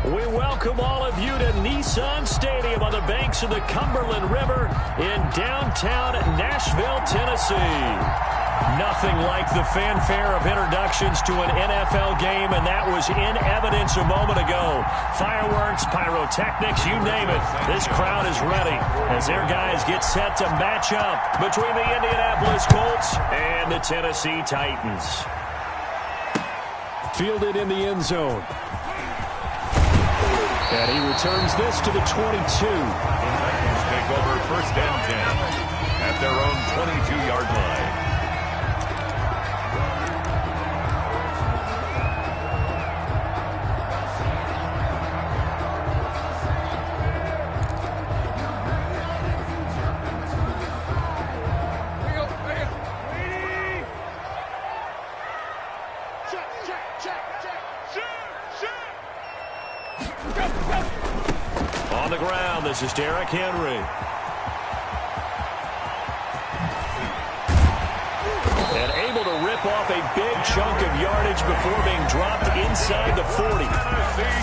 We welcome all of you to Nissan Stadium on the banks of the Cumberland River in downtown Nashville, Tennessee. Nothing like the fanfare of introductions to an NFL game, and that was in evidence a moment ago. Fireworks, pyrotechnics, you name it. This crowd is ready as their guys get set to match up between the Indianapolis Colts and the Tennessee Titans. Fielded in the end zone. And he returns this to the 22. Titans take over 1st and 10 at their own 22-yard line. On the ground, this is Derrick Henry. And able to rip off a big chunk of yardage before being dropped inside the 40.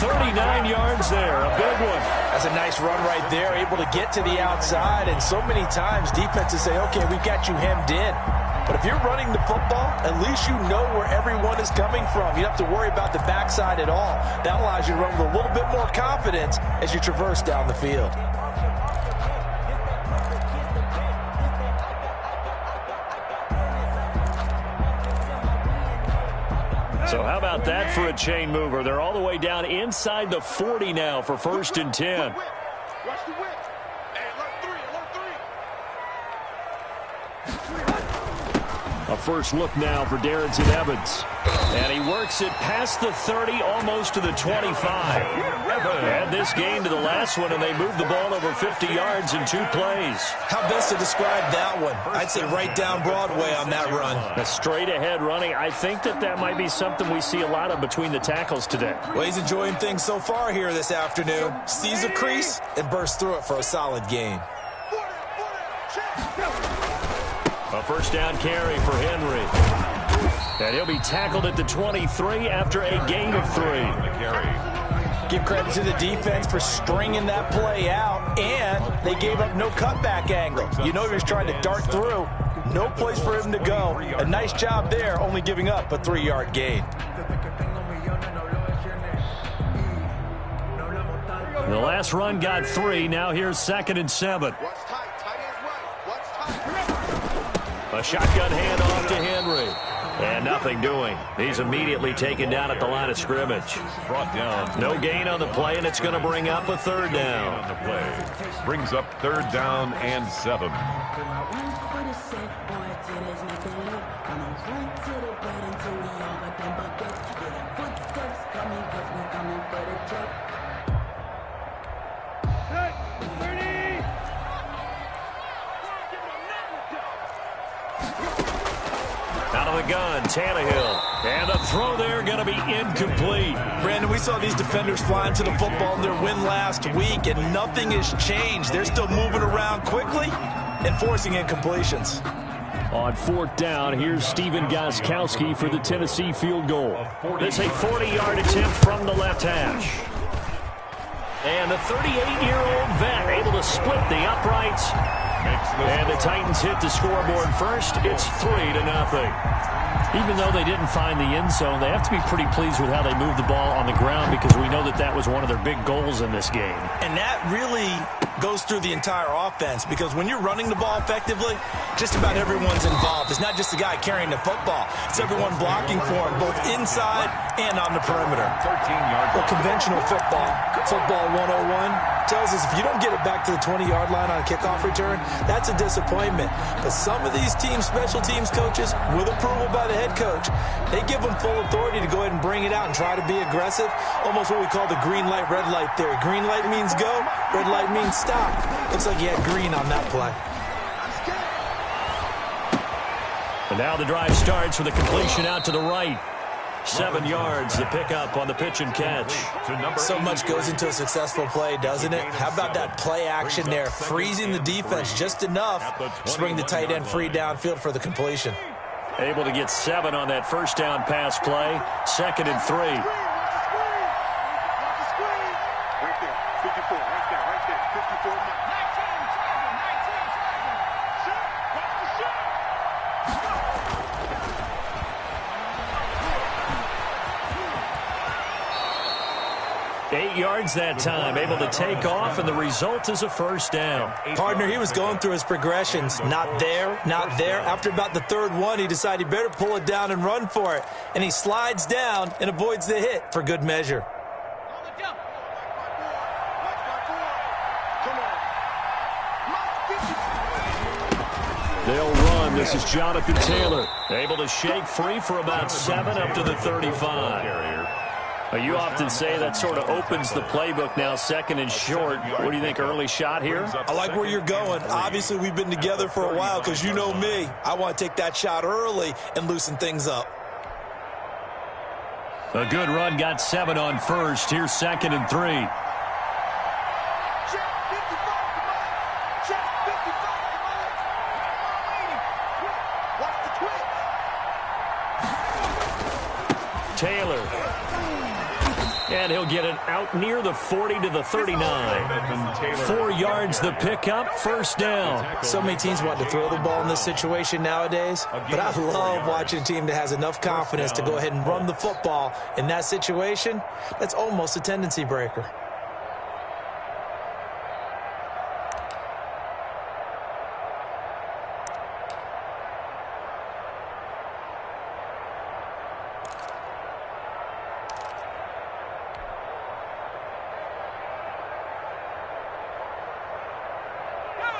39 yards there, a big one. That's a nice run right there, able to get to the outside. And so many times defenses say, okay, we've got you hemmed in. But if you're running the football, at least you know where everyone is coming from. You don't have to worry about the backside at all. That allows you to run with a little bit more confidence as you traverse down the field. So how about that for a chain mover? They're all the way down inside the 40 now for 1st and 10. A first look now for Darrington Evans. And he works it past the 30, almost to the 25. Add this game to the last one, and they moved the ball over 50 yards in 2 plays. How best to describe that one? I'd say right down Broadway on that run. A straight-ahead running. I think that might be something we see a lot of between the tackles today. Well, he's enjoying things so far here this afternoon. Sees a crease and bursts through it for a solid gain. A first down carry for Henry. And he'll be tackled at the 23 after a gain of 3. Give credit to the defense for stringing that play out, and they gave up no cutback angle. You know he was trying to dart through. No place for him to go. A nice job there, only giving up a 3-yard gain. The last run got 3. Now here's 2nd and 7. A shotgun handoff to Henry. And nothing doing. He's immediately taken down at the line of scrimmage. Brought down. No gain on the play, and it's going to bring up a 3rd down. On the play. Brings up 3rd down and 7. Out of the gun, Tannehill. And the throw there going to be incomplete. Brandon, we saw these defenders flying to the football in their win last week, and nothing has changed. They're still moving around quickly and forcing incompletions. On 4th down, here's Stephen Gostkowski for the Tennessee field goal. This is a 40-yard attempt from the left hash. And the 38-year-old vet able to split the uprights. And the Titans hit the scoreboard first. It's 3-0. Even though they didn't find the end zone, they have to be pretty pleased with how they moved the ball on the ground, because we know that was one of their big goals in this game. And that really goes through the entire offense, because when you're running the ball effectively, just about everyone's involved. It's not just the guy carrying the football. It's everyone blocking for him, both inside and on the perimeter. 13-yard. Well, conventional football 101, tells us if you don't get it back to the 20-yard line on a kickoff return, that's a disappointment. But some of these teams, special teams coaches, with approval by the head coach, they give them full authority to go ahead and bring it out and try to be aggressive. Almost what we call the green light, red light theory. Green light means go, red light means stop. Looks like he had green on that play. And now the drive starts with a completion out to the right. 7 yards, the pickup on the pitch and catch. So much goes into a successful play, doesn't it? How about that play action there, freezing the defense just enough to bring the tight end free downfield for the completion. Able to get 7 on that first down pass play. 2nd and 3. 8 yards that time, able to take off, and the result is a first down. Partner, he was going through his progressions. Not there, not there. After about the third one, he decided he better pull it down and run for it. And he slides down and avoids the hit for good measure. They'll run. This is Jonathan Taylor, able to shake free for about 7 up to the 35. You often say that sort of opens the playbook now, second and short. What do you think, early shot here? I like where you're going. Obviously, we've been together for a while because you know me. I want to take that shot early and loosen things up. A good run, got 7 on first. Here's 2nd and 3. Taylor. And he'll get it out near the 40 to the 39. 4 yards the pickup, first down. So many teams want to throw the ball in this situation nowadays, but I love watching a team that has enough confidence to go ahead and run the football. In that situation, that's almost a tendency breaker.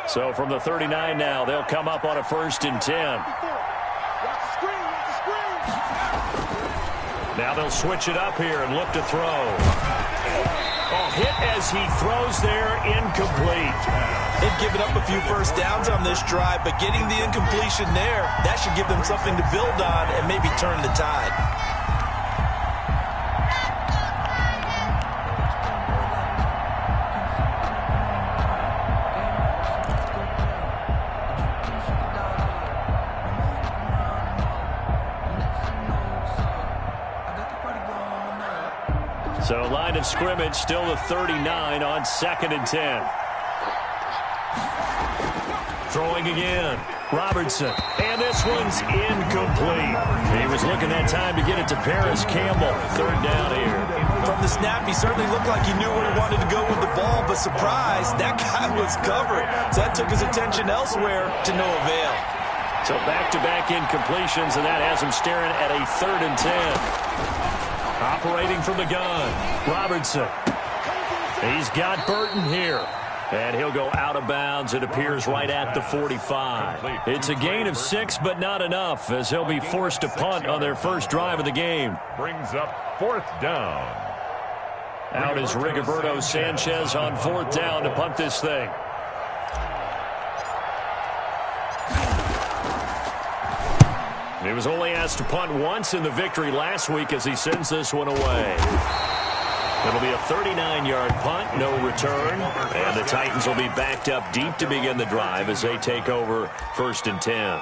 So from the 39 now, they'll come up on a 1st and 10. Now they'll switch it up here and look to throw. Hit as he throws there, incomplete. They've given up a few first downs on this drive, but getting the incompletion there, that should give them something to build on and maybe turn the tide. So line of scrimmage still the 39 on 2nd and 10. Throwing again. Robertson. And this one's incomplete. He was looking that time to get it to Paris Campbell. 3rd down here. From the snap, he certainly looked like he knew where he wanted to go with the ball, but surprise, that guy was covered. So that took his attention elsewhere to no avail. So back-to-back incompletions, and that has him staring at a 3rd and 10. Operating from the gun, Robertson. He's got Burton here. And he'll go out of bounds. It appears right at the 45. It's a gain of 6, but not enough, as he'll be forced to punt on their first drive of the game. Brings up 4th down. Out is Rigoberto Sanchez on 4th down to punt this thing. He was only asked to punt once in the victory last week as he sends this one away. It'll be a 39-yard punt, no return, and the Titans will be backed up deep to begin the drive as they take over 1st and 10.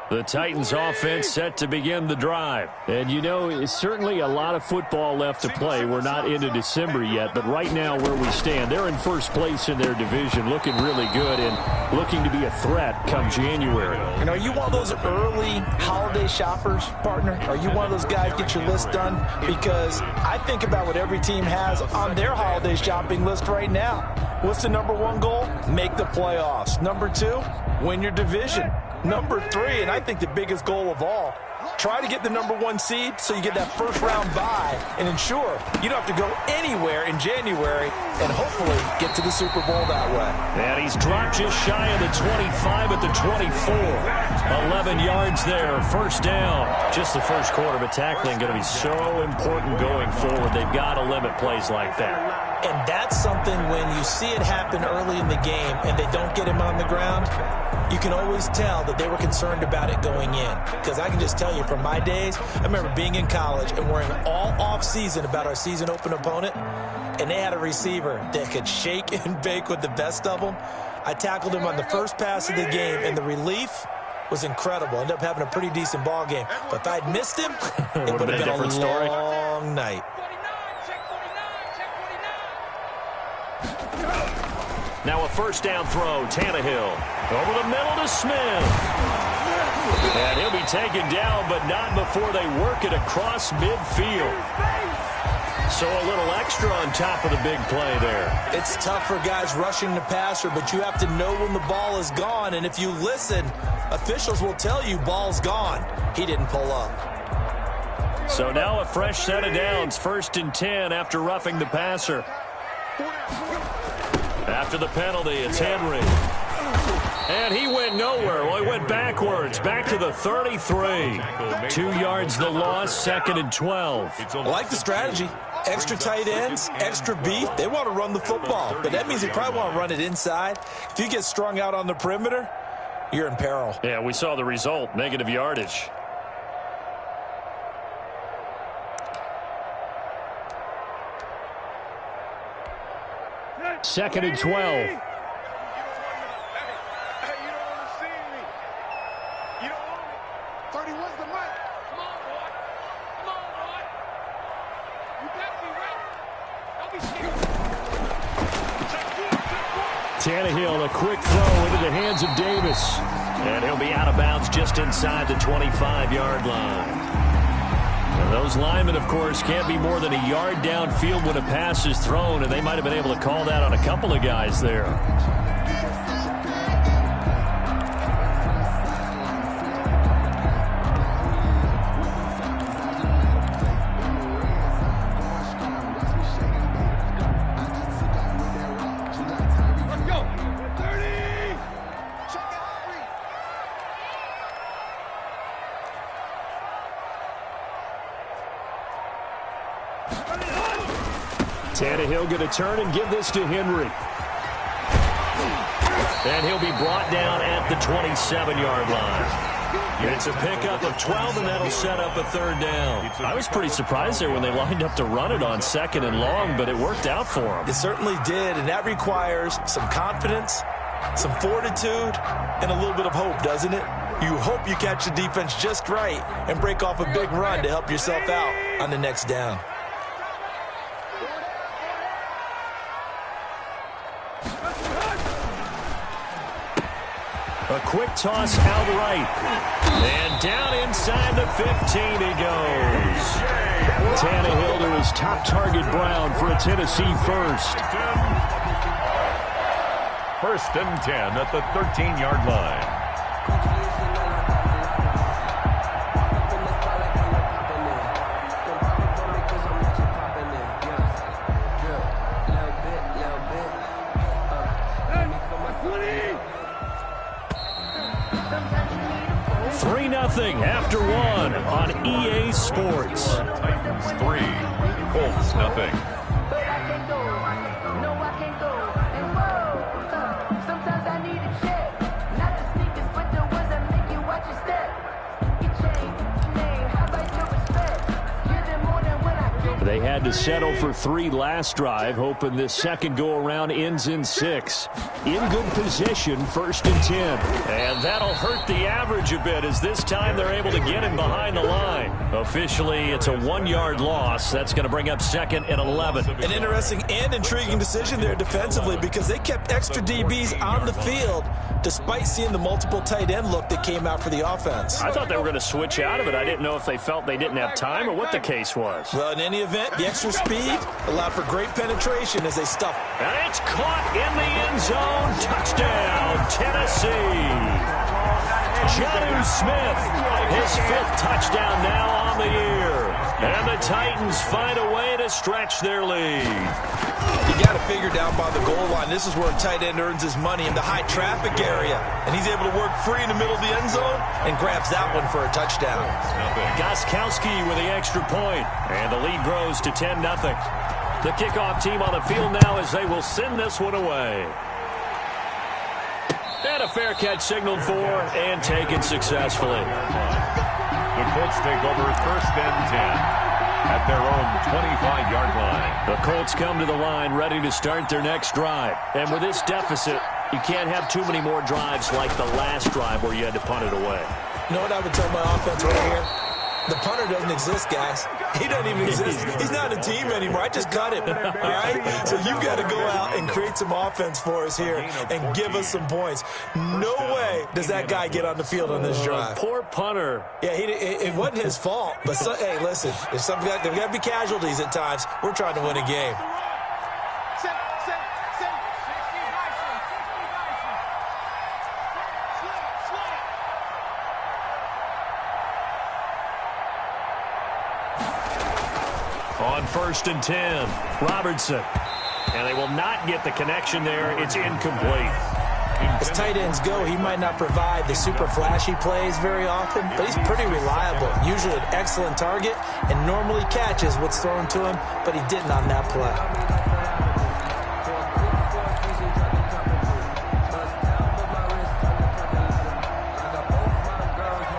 The Titans offense set to begin the drive. And, you know, it's certainly a lot of football left to play. We're not into December yet, but right now where we stand, they're in first place in their division, looking really good and looking to be a threat come January. And are you one of those early holiday shoppers, partner? Are you one of those guys get your list done? Because I think about what every team has on their holiday shopping list right now. What's the number 1 goal? Make the playoffs. Number 2, win your division. Number 3, and I think the biggest goal of all, try to get the number 1 seed so you get that first-round bye and ensure you don't have to go anywhere in January and hopefully get to the Super Bowl that way. And he's dropped just shy of the 25 at the 24. 11 yards there, first down. Just the first quarter, but tackling going to be so important going forward. They've got to limit plays like that. And that's something when you see it happen early in the game and they don't get him on the ground, you can always tell that they were concerned about it going in. Because I can just tell you from my days, I remember being in college and worrying all off-season about our season open opponent, and they had a receiver that could shake and bake with the best of them. I tackled him on the first pass of the game, and the relief was incredible. Ended up having a pretty decent ball game. But if I'd missed him, it would have been a long story. night. Now a first down throw. Tannehill over the middle to Smith. And he'll be taken down, but not before they work it across midfield. So a little extra on top of the big play there. It's tough for guys rushing the passer, but you have to know when the ball is gone. And if you listen, officials will tell you ball's gone. He didn't pull up. So now a fresh set of downs. 1st and 10 after roughing the passer. After the penalty, it's Henry. And he went nowhere. Well, he went backwards, back to the 33. 2 yards the loss, 2nd and 12. I like the strategy. Extra tight ends, extra beef. They want to run the football, but that means they probably want to run it inside. If you get strung out on the perimeter, you're in peril. Yeah, we saw the result, negative yardage. Second and 12. Tannehill, a quick throw into the hands of Davis. And he'll be out of bounds just inside the 25-yard line. And those linemen, of course, can't be more than a yard downfield when a pass is thrown, and they might have been able to call that on a couple of guys there. Tannehill going to turn and give this to Henry. And he'll be brought down at the 27-yard line. It's a pickup of 12, and that'll set up a 3rd down. I was pretty surprised there when they lined up to run it on 2nd and long, but it worked out for them. It certainly did, and that requires some confidence, some fortitude, and a little bit of hope, doesn't it? You hope you catch the defense just right and break off a big run to help yourself out on the next down. A quick toss out right. And down inside the 15 he goes. Tannehill to his top target, Brown, for a Tennessee first. 1st and 10 at the 13-yard line. After one on EA Sports. Titans 3, Colts nothing. But I can't go. No, I can't go. And whoa, sometimes I need a check. Not the sneakers, but the ones that make you watch your step. Your chain, name, how about your respect? Give them more than when I get. They had to settle for 3 last drive, hoping this second go-around ends in 6. In good position, 1st and 10. And that'll hurt the average a bit, as this time they're able to get him behind the line. Officially, it's a 1-yard loss. That's going to bring up 2nd and 11. An interesting and intriguing decision there defensively, because they kept extra DBs on the field despite seeing the multiple tight end look that came out for the offense. I thought they were going to switch out of it. I didn't know if they felt they didn't have time or what the case was. Well, in any event, the extra speed allowed for great penetration as they stuffed. And it's caught in the end zone. Touchdown, Tennessee. Jonnu Smith, his 5th touchdown now on the year. And the Titans find a way to stretch their lead. You got to figure down by the goal line. This is where a tight end earns his money, in the high traffic area. And he's able to work free in the middle of the end zone and grabs that one for a touchdown. Gostkowski with the extra point. And the lead grows to 10-0. The kickoff team on the field now as they will send this one away. And a fair catch signaled for and taken successfully. The Colts take over 1st and 10 at their own 25-yard line. The Colts come to the line ready to start their next drive. And with this deficit, You can't have too many more drives like the last drive where you had to punt it away. You know what I would tell my offense right here? The punter doesn't exist, guys. He doesn't even exist. He's not a team anymore. I just cut him, all right? So you've got to go out and create some offense for us here and give us some points. No way does that guy get on the field on this drive. Poor punter. Yeah, it wasn't his fault. But, hey, listen, there's got to be casualties at times. We're trying to win a game. On 1st and 10, Robertson. And they will not get the connection there. It's incomplete. As tight ends go, he might not provide the super flashy plays very often, but he's pretty reliable. Usually an excellent target and normally catches what's thrown to him, but he didn't on that play.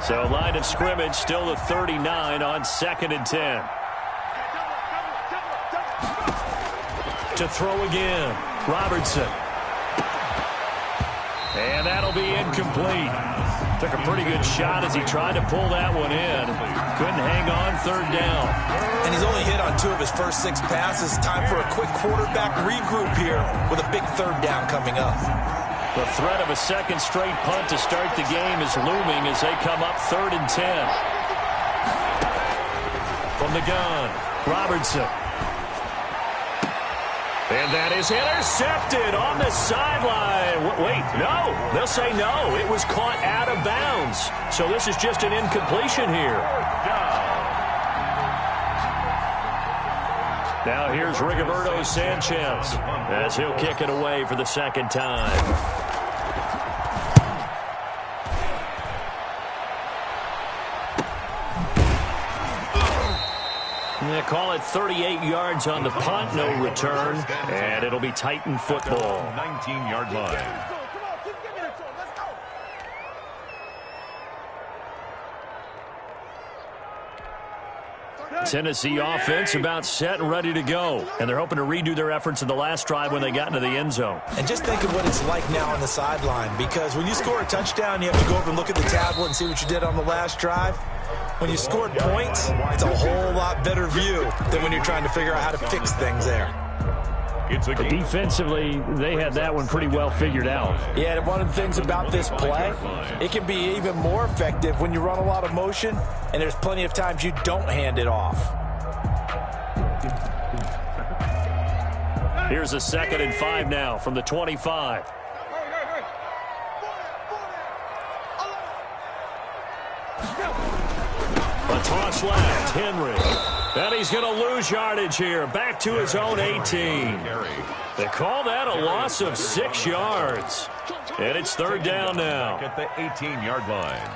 So line of scrimmage still the 39 on 2nd and 10. To throw again, Robertson. And that'll be incomplete. Took a pretty good shot as he tried to pull that one in. Couldn't hang on 3rd down. And he's only hit on 2 of his first 6 passes. Time for a quick quarterback regroup here with a big 3rd down coming up. The threat of a 2nd straight punt to start the game is looming as they come up 3rd and 10. From the gun, Robertson. And that is intercepted on the sideline. Wait, no. They'll say no. It was caught out of bounds. So this is just an incompletion here. Now here's Rigoberto Sanchez as he'll kick it away for the 2nd time. They call it 38 yards on the punt, no return, and it'll be Titan football. 19-yard line. Tennessee offense about set and ready to go, and they're hoping to redo their efforts in the last drive when they got into the end zone. And just think of what it's like now on the sideline, because when you score a touchdown, you have to go over and look at the tablet and see what you did on the last drive. When you scored points, it's a whole lot better view than when you're trying to figure out how to fix things there. Defensively, they had that one pretty well figured out. Yeah, and one of the things about this play, it can be even more effective when you run a lot of motion, and there's plenty of times you don't hand it off. Here's a 2nd and 5 now from the 25. A toss left, Henry. And he's going to lose yardage here. Back to his own 18. They call that a loss of 6 yards. And it's 3rd down now. At the 18-yard line.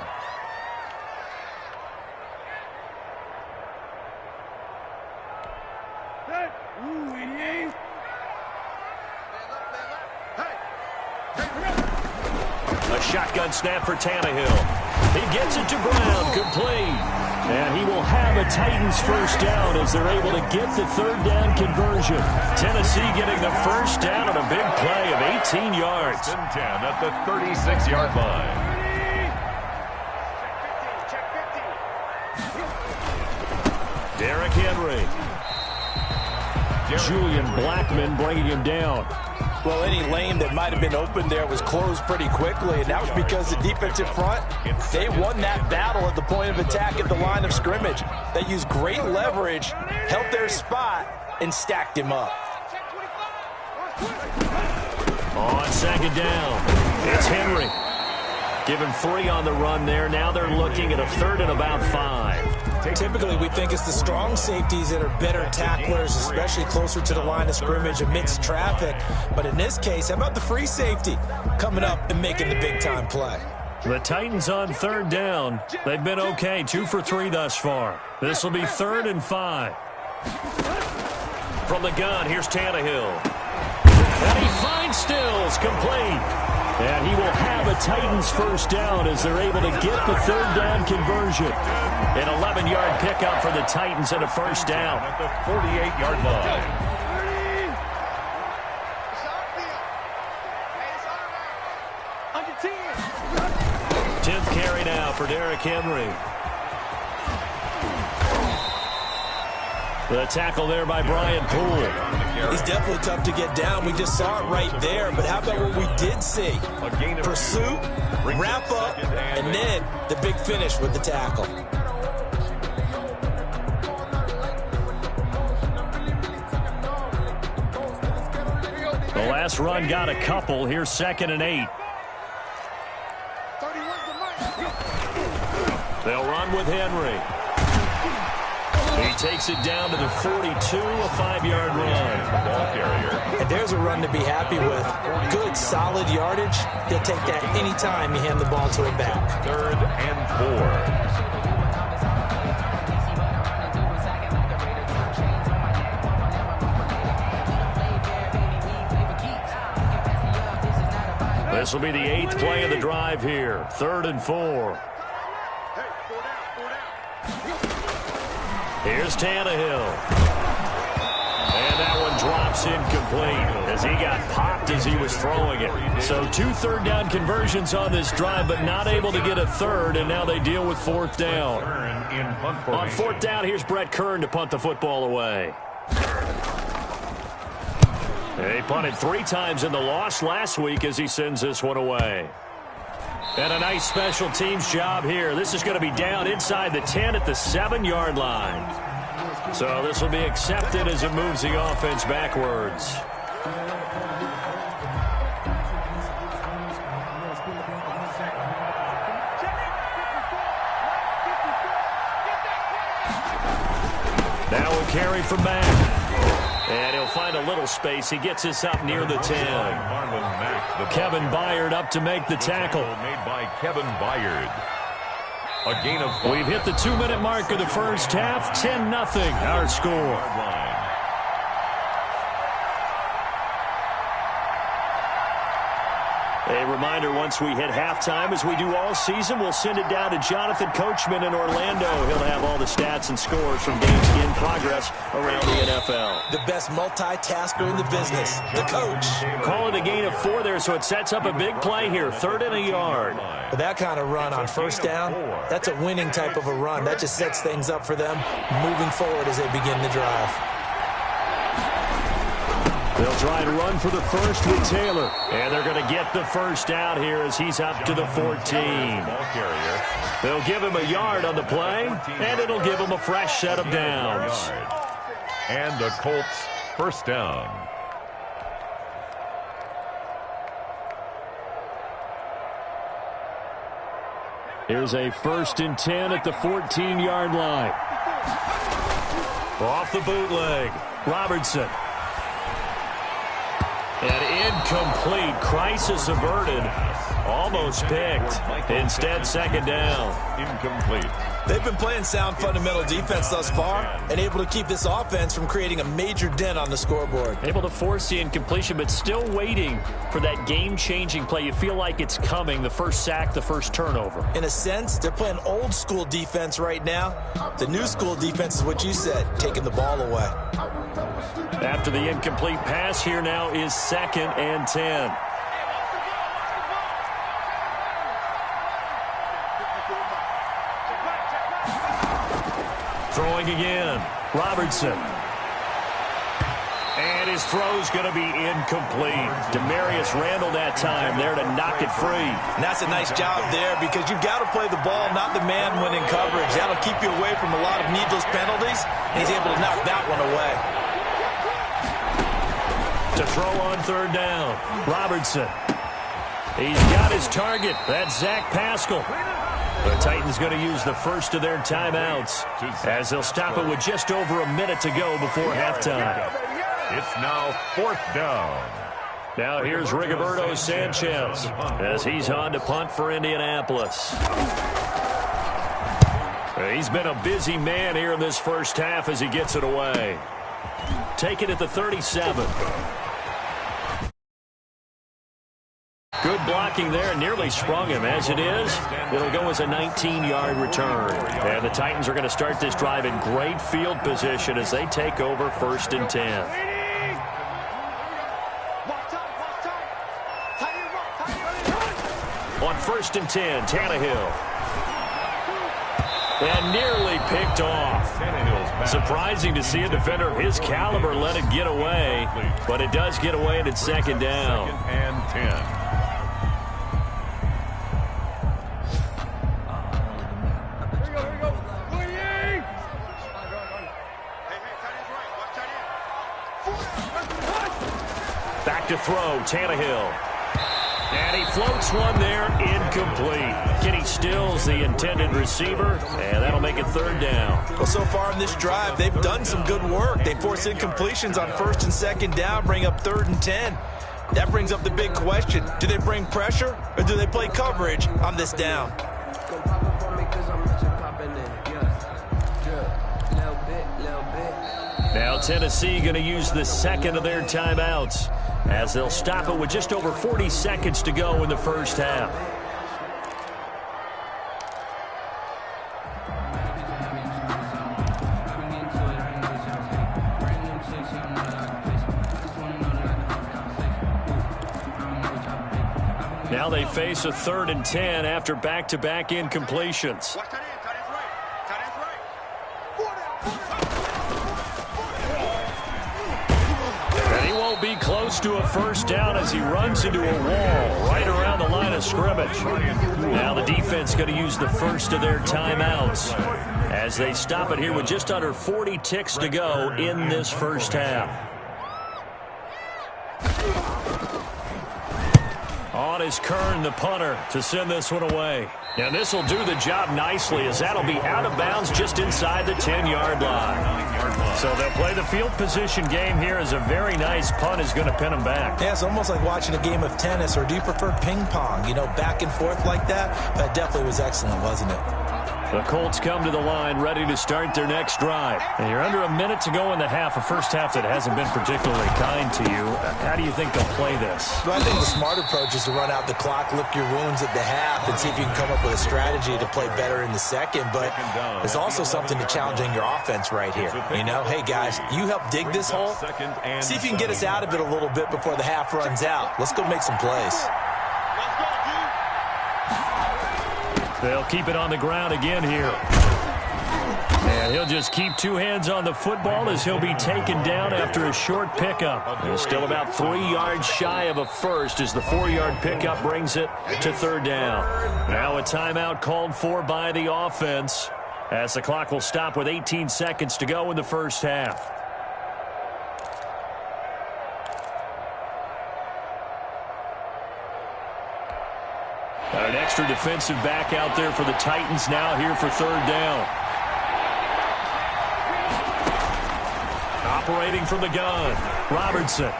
A shotgun snap for Tannehill. He gets it to Brown, complete. And he will have a Titans 1st down as they're able to get the 3rd down conversion. Tennessee getting the 1st down on a big play of 18 yards. 10 at the 36-yard line. Derrick Henry. Julian Blackmon bringing him down. Well, any lane that might have been open there was closed pretty quickly, and that was because the defensive front, they won that battle at the point of attack at the line of scrimmage. They used great leverage, held their spot, and stacked him up. On 2nd down, it's Henry. Given 3 on the run there. Now they're looking at a 3rd and about 5. Typically, we think it's the strong safeties that are better tacklers, especially closer to the line of scrimmage amidst traffic. But in this case, how about the free safety coming up and making the big-time play? The Titans on 3rd down. They've been okay, 2 for 3 thus far. This will be 3rd and 5. From the gun, here's Tannehill. And he finds Stills, complete. And he will have a Titans 1st down as they're able to get the 3rd down conversion. An 11-yard pickup for the Titans and a 1st down. At the 48-yard line. 10th carry now for Derrick Henry. The tackle there by Brian Poole. He's definitely tough to get down. We just saw it right there. But how about what we did see? Pursuit, wrap up, and then the big finish with the tackle. The last run got a couple. Here's 2nd and 8. They'll run with Henry. He takes it down to the 42, a 5-yard run. Ball carrier. And there's a run to be happy with. Good, solid yardage. He'll take that any time you hand the ball to him back. 3rd and 4. This will be the 8th play of the drive here. 3rd and 4. Here's Tannehill. And that one drops incomplete as he got popped as he was throwing it. So 2 third-down conversions on this drive, but not able to get a third, and now they deal with 4th down. On 4th down, here's Brett Kern to punt the football away. He punted 3 times in the loss last week as he sends this one away. And a nice special teams job here. This is going to be down inside the 10 at the 7-yard line. So this will be accepted as it moves the offense backwards. Now we'll carry from back. And he'll find a little space. He gets us up near the 10. Kevin Byard up to make the tackle. Made by Kevin Byard. A gain of 5. We've hit the 2-minute mark of the first half. 10-0 our score. A reminder, once we hit halftime, as we do all season, we'll send it down to Jonathan Coachman in Orlando. He'll have all the stats and scores from games in progress around the NFL. The best multitasker in the business, the coach. Call it a gain of 4 there, so it sets up a big play here. 3rd and a yard. With that kind of run on 1st down, that's a winning type of a run. That just sets things up for them moving forward as they begin the drive. They'll try and run for the first with Taylor. And they're going to get the first out here as he's up to the 14. They'll give him a yard on the play, and it'll give him a fresh set of downs. And the Colts first down. Here's a 1st and 10 at the 14-yard line. Off the bootleg, Robertson. And incomplete. Crisis averted. Almost picked. Instead, 2nd down. Incomplete. They've been playing sound fundamental defense thus far and able to keep this offense from creating a major dent on the scoreboard. Able to force the incompletion, but still waiting for that game-changing play. You feel like it's coming, the first sack, the first turnover. In a sense, they're playing old-school defense right now. The new-school defense is what you said, taking the ball away. After the incomplete pass, here now is 2nd and 10. Throwing again, Robertson. And his throw's going to be incomplete. Demarius Randall that time there to knock it free. And that's a nice job there because you've got to play the ball, not the man when in coverage. That'll keep you away from a lot of needless penalties, and he's able to knock that one away. To throw on 3rd down, Robertson. He's got his target. That's Zach Pascal. The Titans going to use the first of their timeouts as they'll stop it with just over a minute to go before halftime. It's now 4th down. Now here's Rigoberto Sanchez as he's on to punt for Indianapolis. He's been a busy man here in this first half as he gets it away. Take it at the 37. Good blocking there, nearly sprung him. As it is, it'll go as a 19-yard return. And the Titans are going to start this drive in great field position as they take over 1st and 10. On 1st and 10, Tannehill. And nearly picked off. Surprising to see a defender of his caliber let it get away, but it does get away and it's 2nd down. 2nd and 10. Back to throw, Tannehill. And he floats one there, incomplete. Kenny Stills, the intended receiver, and that'll make it 3rd down. Well, so far in this drive, they've done some good work. They force incompletions on 1st and 2nd down, bring up 3rd and 10. That brings up the big question. Do they bring pressure, or do they play coverage on this down? Now Tennessee going to use the 2nd of their timeouts as they'll stop it with just over 40 seconds to go in the 1st half. Now they face a 3rd and 10 after back-to-back incompletions. Be close to a 1st down as he runs into a wall right around the line of scrimmage. Now the defense going to use the 1st of their timeouts as they stop it here with just under 40 ticks to go in this 1st half. On is Kern, the punter, to send this one away. And this will do the job nicely as that'll be out of bounds just inside the 10-yard line. So they'll play the field position game here as a very nice punt is going to pin them back. Yeah, it's almost like watching a game of tennis, or do you prefer ping pong? You know, back and forth like that? That definitely was excellent, wasn't it? The Colts come to the line ready to start their next drive. And you're under a minute to go in the half, a 1st half that hasn't been particularly kind to you. How do you think they'll play this? Well, I think the smart approach is to run out the clock, lick your wounds at the half, and see if you can come up with a strategy to play better in the 2nd. But there's also something to challenging your offense right here. You know, hey, guys, you help dig this hole. See if you can get us out of it a little bit before the half runs out. Let's go make some plays. They'll keep it on the ground again here. And he'll just keep 2 hands on the football as he'll be taken down after a short pickup. He's still about 3 yards shy of a 1st as the 4-yard pickup brings it to 3rd down. Now a timeout called for by the offense as the clock will stop with 18 seconds to go in the 1st half. An extra defensive back out there for the Titans now here for 3rd down. Operating from the gun, Robertson.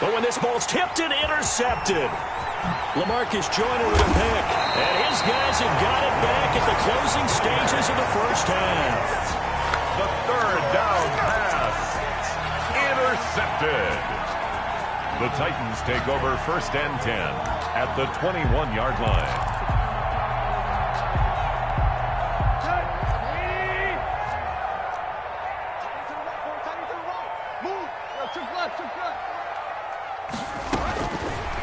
But when this ball's tipped and intercepted, LaMarcus Joyner with a pick. And his guys have got it back at the closing stages of the 1st half. The 3rd down pass. Intercepted. The Titans take over 1st and 10 at the 21-yard line.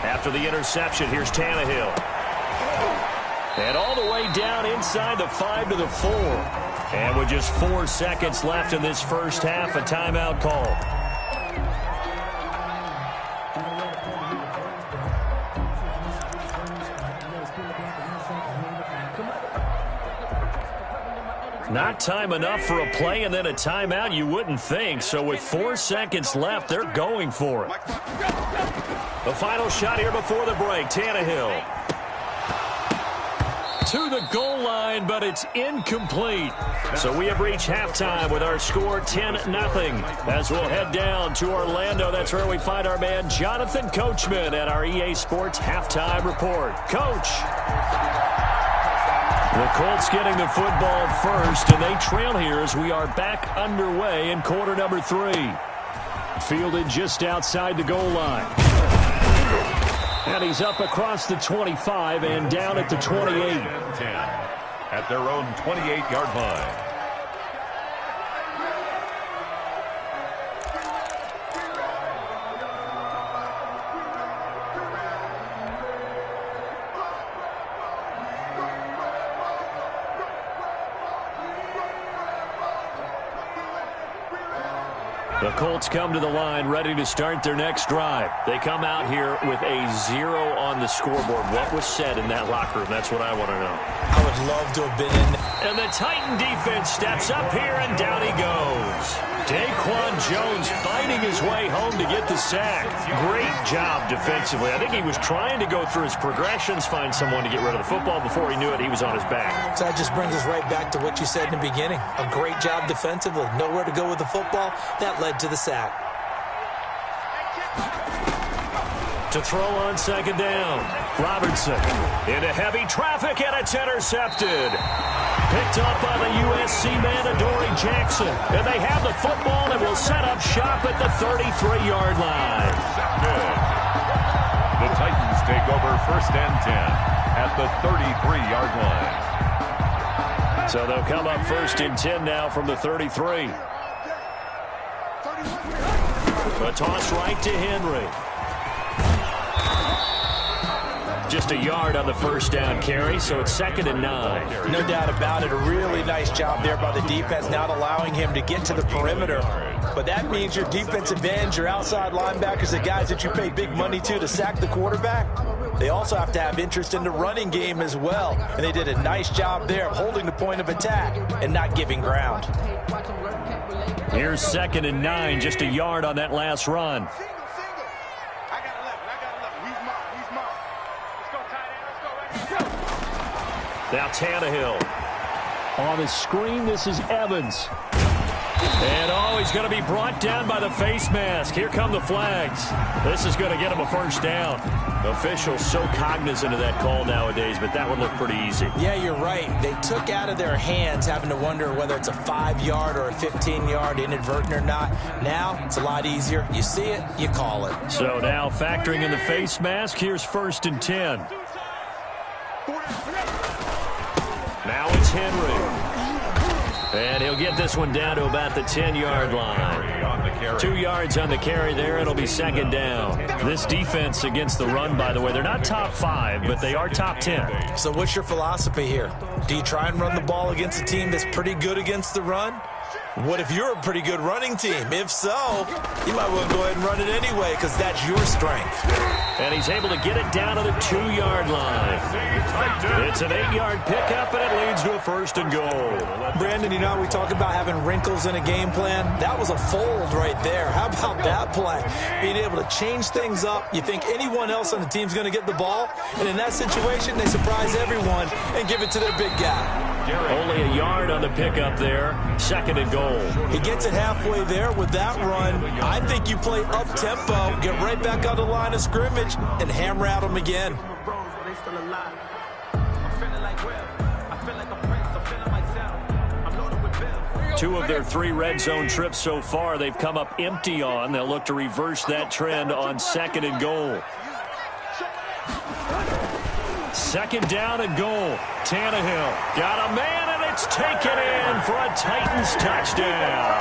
After the interception, here's Tannehill. And all the way down inside the 5 to the 4. And with just 4 seconds left in this 1st half, a timeout call. Not time enough for a play and then a timeout, you wouldn't think. So with 4 seconds left, they're going for it. The final shot here before the break, Tannehill. To the goal line, but it's incomplete. So we have reached halftime with our score 10-0. As we'll head down to Orlando, that's where we find our man Jonathan Coachman at our EA Sports Halftime Report. Coach. The Colts getting the football first, and they trail here as we are back underway in quarter number 3. Fielded just outside the goal line. And he's up across the 25 and down at the 28. 10 at their own 28-yard line. The Colts come to the line ready to start their next drive. They come out here with a 0 on the scoreboard. What was said in that locker room? That's what I want to know. I would love to have been in. And the Titan defense steps up here, and down he goes. Daquan Jones fighting his way home to get the sack. Great job defensively. I think he was trying to go through his progressions, find someone to get rid of the football. Before he knew it, he was on his back. So that just brings us right back to what you said in the beginning. A great job defensively. Nowhere to go with the football. That led to the sack. To throw on second down. Robertson into heavy traffic, and it's intercepted. Picked up by the USC man, Adoree Jackson. And they have the football and will set up shop at the 33-yard line. The Titans take over 1st and 10 at the 33-yard line. So they'll come up 1st and 10 now from the 33. A toss right to Henry. Just a yard on the first down carry, so it's 2nd and 9. No doubt about it. A really nice job there by the defense, not allowing him to get to the perimeter. But that means your defensive ends, your outside linebackers, the guys that you pay big money to sack the quarterback, they also have to have interest in the running game as well. And they did a nice job there of holding the point of attack and not giving ground. Here's 2nd and 9, just a yard on that last run. Now Tannehill. On the screen, this is Evans. And, he's going to be brought down by the face mask. Here come the flags. This is going to get him a first down. Officials so cognizant of that call nowadays, but that would look pretty easy. Yeah, you're right. They took out of their hands having to wonder whether it's a 5-yard or a 15-yard inadvertent or not. Now, it's a lot easier. You see it, you call it. So now factoring in the face mask, here's 1st and 10. Now it's Henry. And he'll get this one down to about the 10-yard line. 2 yards on the carry there. It'll be 2nd down. This defense against the run, by the way, they're not top 5, but they are top 10. So what's your philosophy here? Do you try and run the ball against a team that's pretty good against the run? What if you're a pretty good running team? If so, you might well go ahead and run it anyway because that's your strength. And he's able to get it down to the 2-yard line. It's an 8-yard pickup, and it leads to a 1st and goal. Brandon, you know, we talk about having wrinkles in a game plan. That was a fold right there. How about that play? Being able to change things up. You think anyone else on the team's going to get the ball, and in that situation, they surprise everyone and give it to their big guy. Only a yard on the pickup there. 2nd and goal. He gets it halfway there with that run. I think you play up-tempo, get right back on the line of scrimmage, and hammer at them again. 2 of their 3 red zone trips so far, they've come up empty on. They'll look to reverse that trend on 2nd and goal. 2nd down and goal. Tannehill got a man, and it's taken in for a Titans touchdown.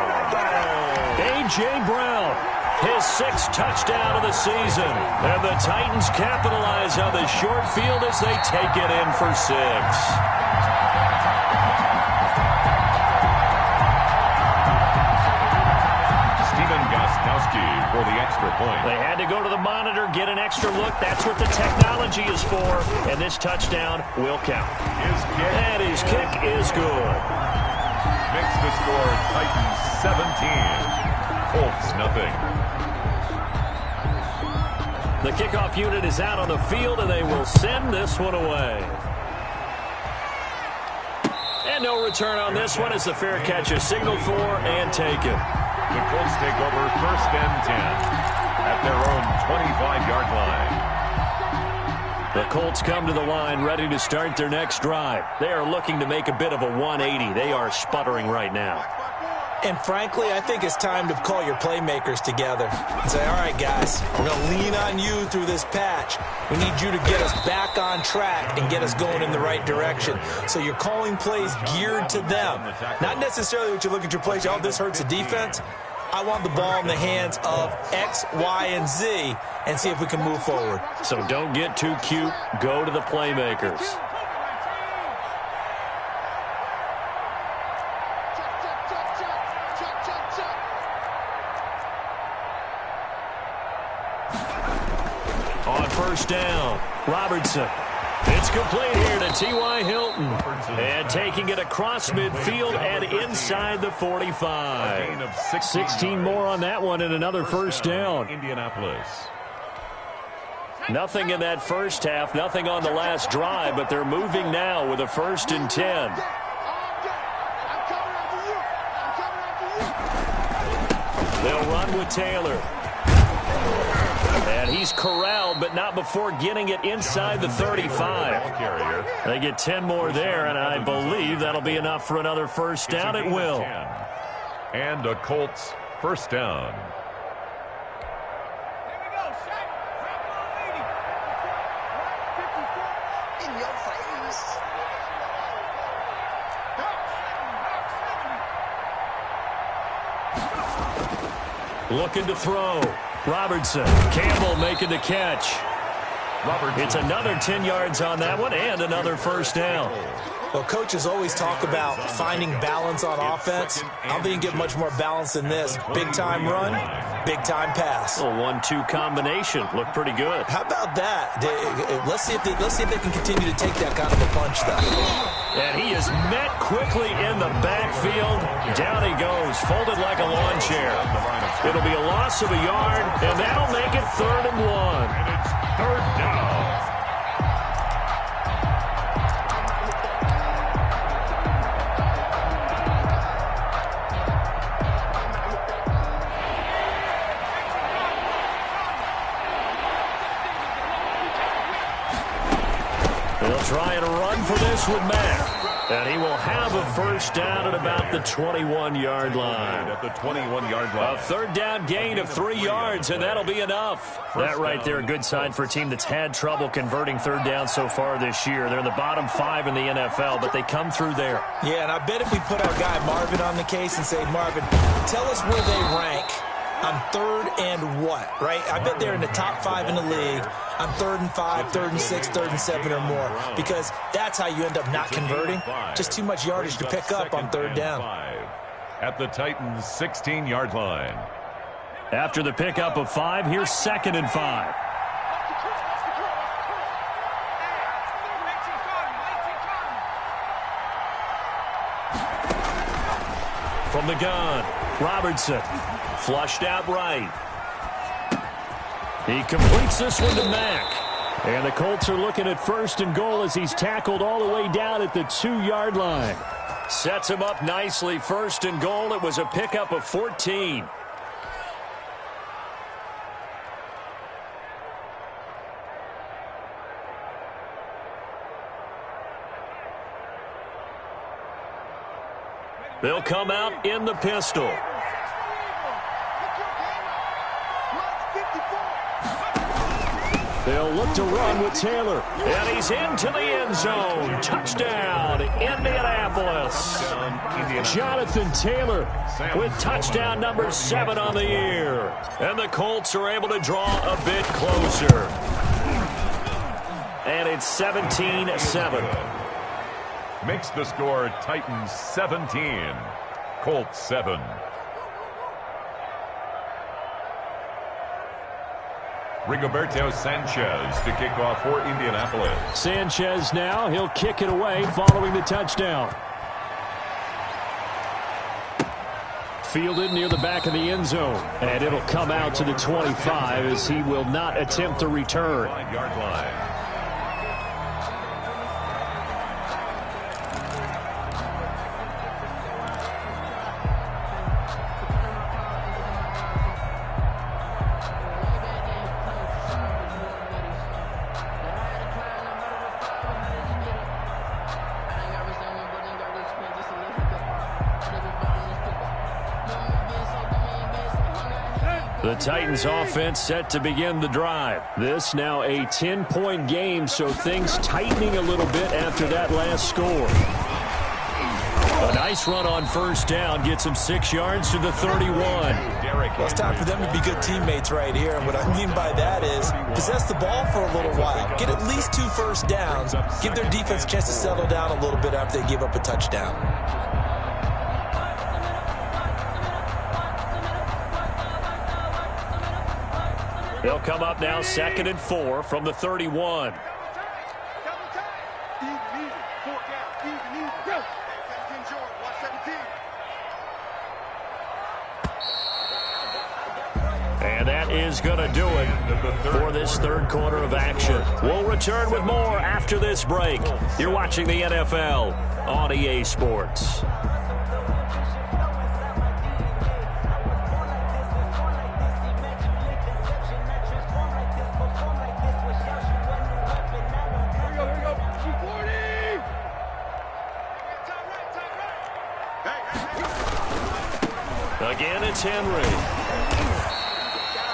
A.J. Brown, his 6th touchdown of the season. And the Titans capitalize on the short field as they take it in for 6. For the extra point. They had to go to the monitor, get an extra look. That's what the technology is for. And this touchdown will count. And his kick is good. Makes the score Titans 17. Colts nothing. The kickoff unit is out on the field, and they will send this one away. And no return on this one as the fair catch is signaled for and taken. The Colts take over 1st and 10 at their own 25-yard line. The Colts come to the line ready to start their next drive. They are looking to make a bit of a 180. They are sputtering right now. And frankly, I think it's time to call your playmakers together and say, all right, guys, we're going to lean on you through this patch. We need you to get us back on track and get us going in the right direction. So you're calling plays geared to them. Not necessarily what you look at your plays, oh, this hurts the defense. I want the ball in the hands of X, Y, and Z and see if we can move forward. So don't get too cute. Go to the playmakers. first down. Robertson. It's complete here to T.Y. Hilton. And taking it across midfield and inside the 45. 16 more on that one and another first down. Indianapolis. Nothing in that first half, nothing on the last drive, but they're moving now with a 1st and 10. They'll run with Taylor. And he's corralled, but not before getting it inside the 35. They get 10 more there, and I believe that'll be enough for another first down. It will. And a Colts first down. Looking to throw. Robertson. Campbell making the catch. It's another 10 yards on that one and another first down. Well, coaches always talk about finding balance on offense. I don't think you get much more balance than this. Big-time run, big-time pass. A 1-2 combination. Looked pretty good. How about that? Let's see if they can continue to take that kind of a punch, though. And he is met quickly in the backfield. Down he goes, folded like a lawn chair. It'll be a loss of a yard, and that'll make it 3rd and 1. And it's 3rd down. They'll try and run for this with Mack. And he will have a first down at about the 21-yard line. At the 21-yard line. A 3rd down gain of 3 yards, and that'll be enough. That right there, a good sign for a team that's had trouble converting 3rd down so far this year. They're in the bottom 5 in the NFL, but they come through there. Yeah, and I bet if we put our guy Marvin on the case and say, Marvin, tell us where they rank on 3rd and what, right? I bet they're in the top 5 in the league on 3rd and 5, 3rd and 6, 3rd and 7 or more, because that's how you end up not converting. Just too much yardage to pick up on 3rd down. At the Titans' 16-yard line. After the pickup of 5, here's 2nd and 5. From the gun, Robertson, flushed out right. He completes this one to Mack. And the Colts are looking at 1st and goal as he's tackled all the way down at the 2-yard line. Sets him up nicely, 1st and goal. It was a pickup of 14. They'll come out in the pistol. They'll look to run with Taylor. And he's into the end zone. Touchdown, Indianapolis. Jonathan Taylor with touchdown number 7 on the year. And the Colts are able to draw a bit closer. And it's 17-7. Makes the score Titans 17, Colts 7. Rigoberto Sanchez to kick off for Indianapolis. Sanchez now, he'll kick it away following the touchdown. Fielded near the back of the end zone. And it'll come out to the 25 as he will not attempt to return. 5-yard line. The Titans offense set to begin the drive. This now a 10-point game, so things tightening a little bit after that last score. A nice run on 1st down gets him 6 yards to the 31. Well, it's time for them to be good teammates right here. And what I mean by that is possess the ball for a little while. Get at least 2 first downs. Give their defense a chance to settle down a little bit after they give up a touchdown. They'll come up now 2nd and 4 from the 31. And that is going to do it for this third quarter of action. We'll return with more after this break. You're watching the NFL on EA Sports. Again, it's Henry.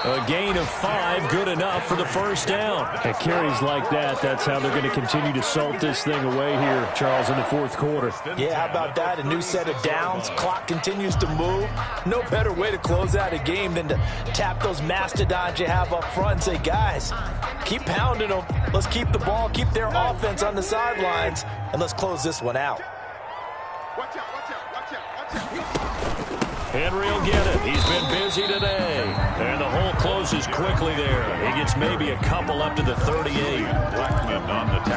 A gain of 5, good enough for the first down. At carries like that, that's how they're going to continue to salt this thing away here, Charles, in the fourth quarter. Yeah, how about that? A new set of downs. Clock continues to move. No better way to close out a game than to tap those mastodons you have up front and say, guys, keep pounding them. Let's keep the ball, keep their offense on the sidelines, and let's close this one out. Watch out, watch out, watch out, watch out. Henry will get it. He's been busy today. And the hole closes quickly there. He gets maybe a couple up to the 38.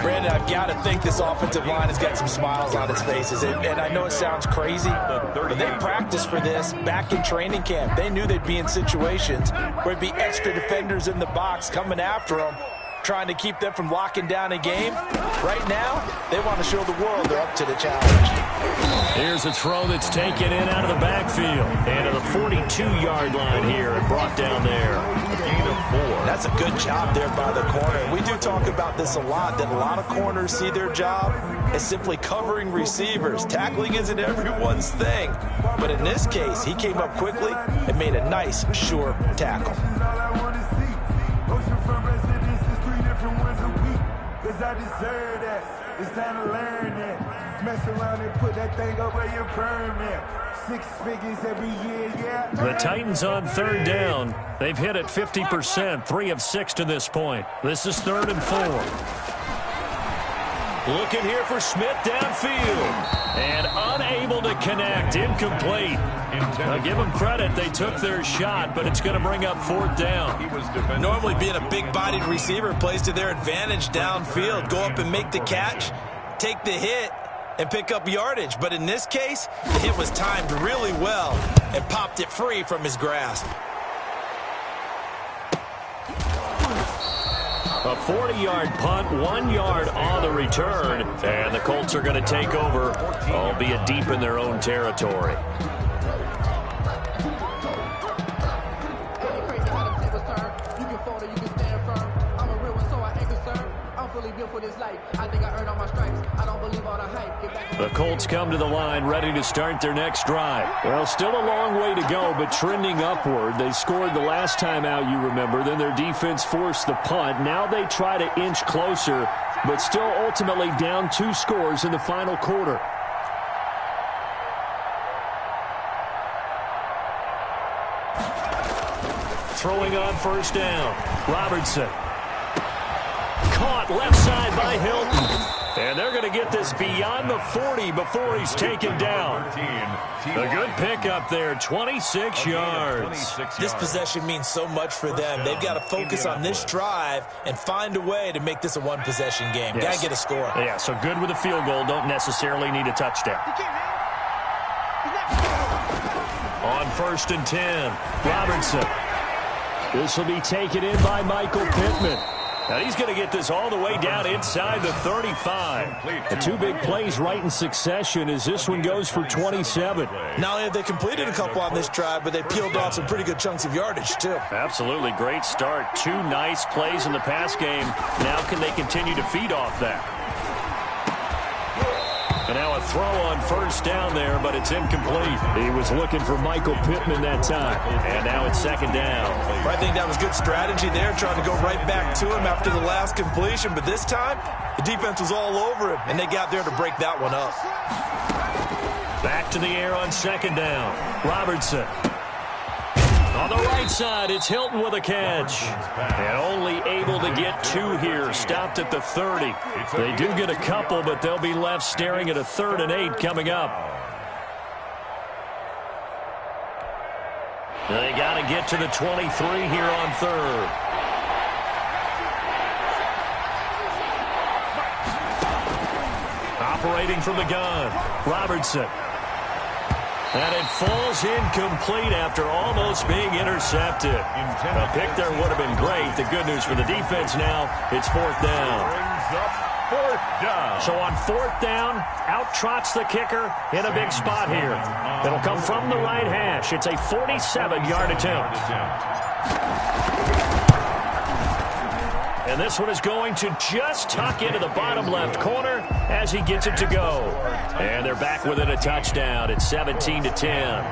Brandon, I've got to think this offensive line has got some smiles on its faces. And I know it sounds crazy, but they practiced for this back in training camp. They knew they'd be in situations where it'd be extra defenders in the box coming after them, trying to keep them from locking down a game. Right now, they want to show the world they're up to the challenge. Here's a throw that's taken in out of the backfield. And to the 42-yard line here and brought down there. A gain of 4. That's a good job there by the corner. We do talk about this a lot, that a lot of corners see their job as simply covering receivers. Tackling isn't everyone's thing. But in this case, he came up quickly and made a nice, sure tackle. I deserve that. It's time to learn that. Mess around and put that thing over your permit. 6 figures every year, yeah. The Titans on third down. They've hit it 50%, 3 of 6 to this point. This is 3rd and 4. Looking here for Smith downfield. And unable to connect. Incomplete. Give them credit. They took their shot, but it's going to bring up 4th down. Normally being a big-bodied receiver plays to their advantage downfield. Go up and make the catch, take the hit, and pick up yardage. But in this case, the hit was timed really well and popped it free from his grasp. A 40-yard punt, 1 yard on the return, and the Colts are going to take over, albeit deep in their own territory. The Colts come to the line ready to start their next drive. Well, still a long way to go, but trending upward. They scored the last time out, you remember. Then their defense forced the punt. Now they try to inch closer, but still ultimately down 2 scores in the final quarter. Throwing on first down. Robertson. Caught left side by Hilton. And they're going to get this beyond the 40 before he's taken down. A good pickup there, 26 yards. This possession means so much for them. They've got to focus on this drive and find a way to make this a one-possession game. Yes. Got to get a score. Yeah, so good with a field goal. Don't necessarily need a touchdown. On 1st and 10, Robertson. This will be taken in by Michael Pittman. Now he's going to get this all the way down inside the 35. The 2 big plays right in succession as this one goes for 27. Not only have they completed a couple on this drive, but they peeled off some pretty good chunks of yardage, too. Absolutely. Great start. 2 nice plays in the pass game. Now can they continue to feed off that? And now a throw on first down there, but it's incomplete. He was looking for Michael Pittman that time. And now it's 2nd down. I think that was good strategy there, trying to go right back to him after the last completion. But this time, the defense was all over him, and they got there to break that one up. Back to the air on 2nd down. Robertson. On the right side, it's Hilton with a catch. And only able to get 2 here. Stopped at the 30. They do get a couple, but they'll be left staring at a 3rd and 8 coming up. They got to get to the 23 here on 3rd. operating from the gun. Robertson. And it falls incomplete after almost being intercepted. A pick there would have been great. The good news for the defense now, it's 4th down. Brings up 4th down. So on 4th down, out trots the kicker in a big spot here. It'll come from the right hash. It's a 47-yard attempt. And this one is going to just tuck into the bottom left corner as he gets it to go. And they're back within a touchdown. It's 17-10.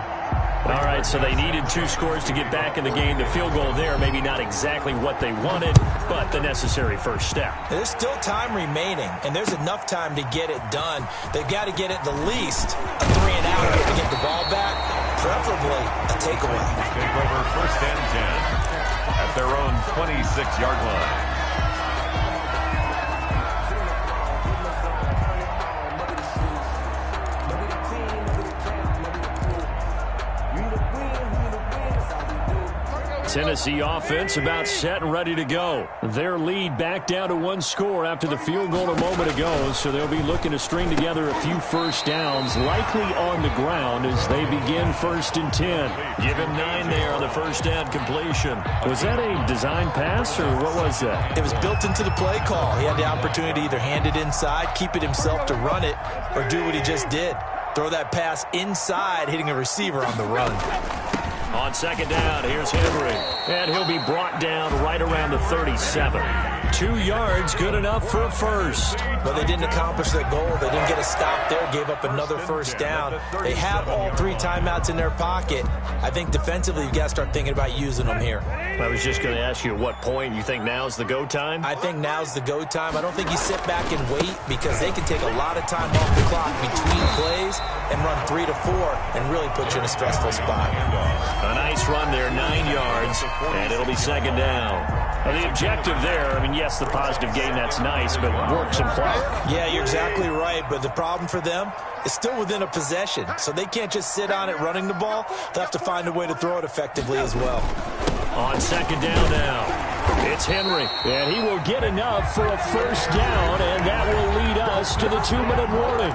All right, so they needed 2 scores to get back in the game. The field goal there, maybe not exactly what they wanted, but the necessary first step. There's still time remaining, and there's enough time to get it done. They've got to get it the least a 3 and out here to get the ball back, preferably a takeaway. Take over 1st and 10 at their own 26-yard line. Tennessee offense about set and ready to go. Their lead back down to 1 score after the field goal a moment ago, so they'll be looking to string together a few first downs, likely on the ground as they begin 1st and 10. Give him 9 there on the first down completion. Was that a design pass, or what was that? It was built into the play call. He had the opportunity to either hand it inside, keep it himself to run it, or do what he just did. Throw that pass inside, hitting a receiver on the run. On 2nd down, here's Henry. And he'll be brought down right around the 37. 2 yards, good enough for a first. But they didn't accomplish their goal. They didn't get a stop there, gave up another first down. They have all 3 timeouts in their pocket. I think defensively you've got to start thinking about using them here. I was just going to ask you at what point you think now's the go time? I think now's the go time. I don't think you sit back and wait because they can take a lot of time off the clock between plays and run 3 to 4 and really put you in a stressful spot. A nice run there, 9 yards, and it'll be 2nd down. Now the objective there, I mean, yes, the positive gain, that's nice, but work some clock. Yeah, you're exactly right, but the problem for them is still within a possession, so they can't just sit on it running the ball. They'll have to find a way to throw it effectively as well. On 2nd down now, it's Henry, and he will get enough for a first down, and that will lead us to the 2-minute warning.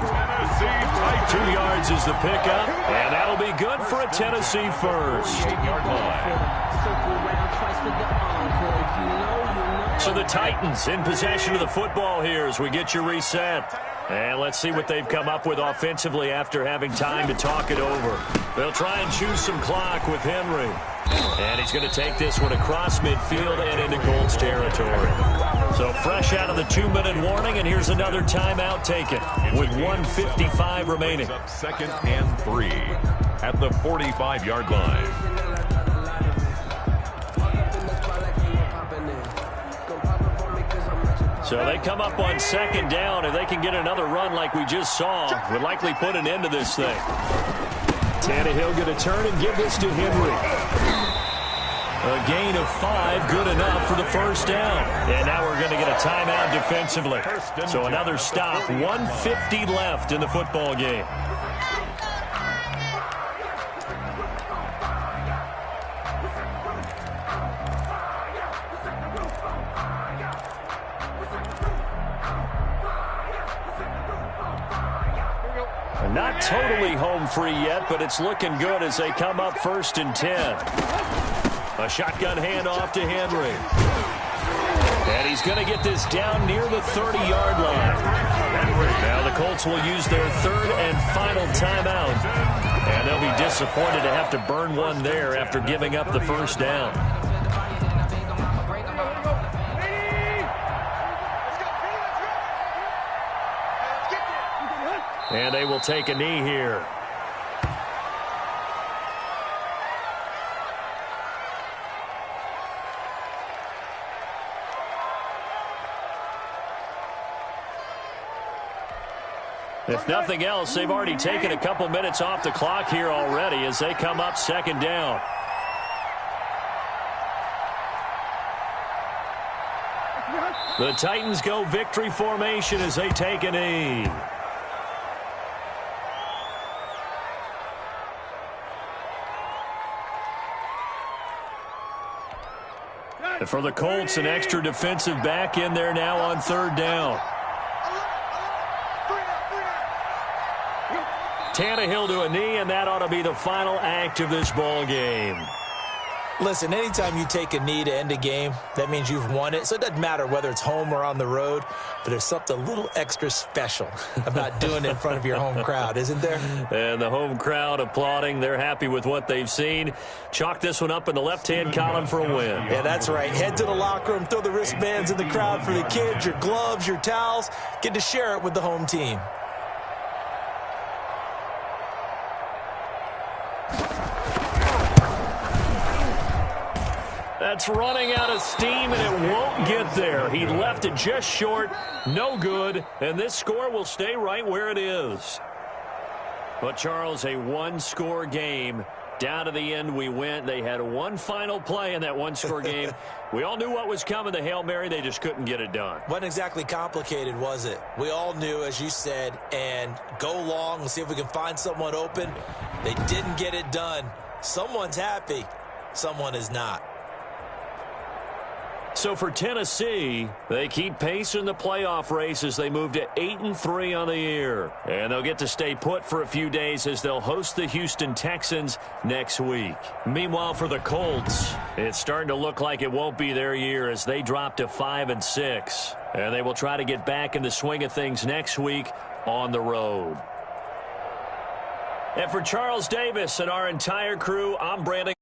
2 yards is the pickup, and that'll be good for a Tennessee first. So the Titans in possession of the football here as we get you reset. And let's see what they've come up with offensively after having time to talk it over. They'll try and choose some clock with Henry. And he's going to take this one across midfield and into Colts territory. So fresh out of the 2-minute warning, and here's another timeout taken with 1:55 remaining. 2nd and 3 at the 45-yard line. So they come up on 2nd down, and they can get another run like we just saw. Would likely put an end to this thing. Tannehill going to turn and give this to Henry. A gain of 5, good enough for the first down. And now we're going to get a timeout defensively. So another stop, 1:50 left in the football game. Not totally home free yet, but it's looking good as they come up 1st and 10. A shotgun handoff to Henry. And he's going to get this down near the 30-yard line. Now the Colts will use their 3rd and final timeout. And they'll be disappointed to have to burn one there after giving up the first down. And they will take a knee here. If nothing else, they've already taken a couple minutes off the clock here already as they come up 2nd down. The Titans go victory formation as they take a knee. And for the Colts, an extra defensive back in there now on 3rd down. Tannehill to a knee, and that ought to be the final act of this ball game. Listen, anytime you take a knee to end a game, that means you've won it. So it doesn't matter whether it's home or on the road, but there's something a little extra special about doing it in front of your home crowd, isn't there? And the home crowd applauding. They're happy with what they've seen. Chalk this one up in the left-hand column for a win. Yeah, that's right. Head to the locker room, throw the wristbands in the crowd for the kids, your gloves, your towels. Get to share it with the home team. That's running out of steam, and it won't get there. He left it just short, no good, and this score will stay right where it is. But, Charles, a one-score game. Down to the end we went. They had one final play in that one-score game. We all knew what was coming, the Hail Mary. They just couldn't get it done. Wasn't exactly complicated, was it? We all knew, as you said, and go long and see if we can find someone open. They didn't get it done. Someone's happy. Someone is not. So for Tennessee, they keep pace in the playoff race as they move to 8-3 on the year. And they'll get to stay put for a few days as they'll host the Houston Texans next week. Meanwhile, for the Colts, it's starting to look like it won't be their year as they drop to 5-6. And they will try to get back in the swing of things next week on the road. And for Charles Davis and our entire crew, I'm Brandon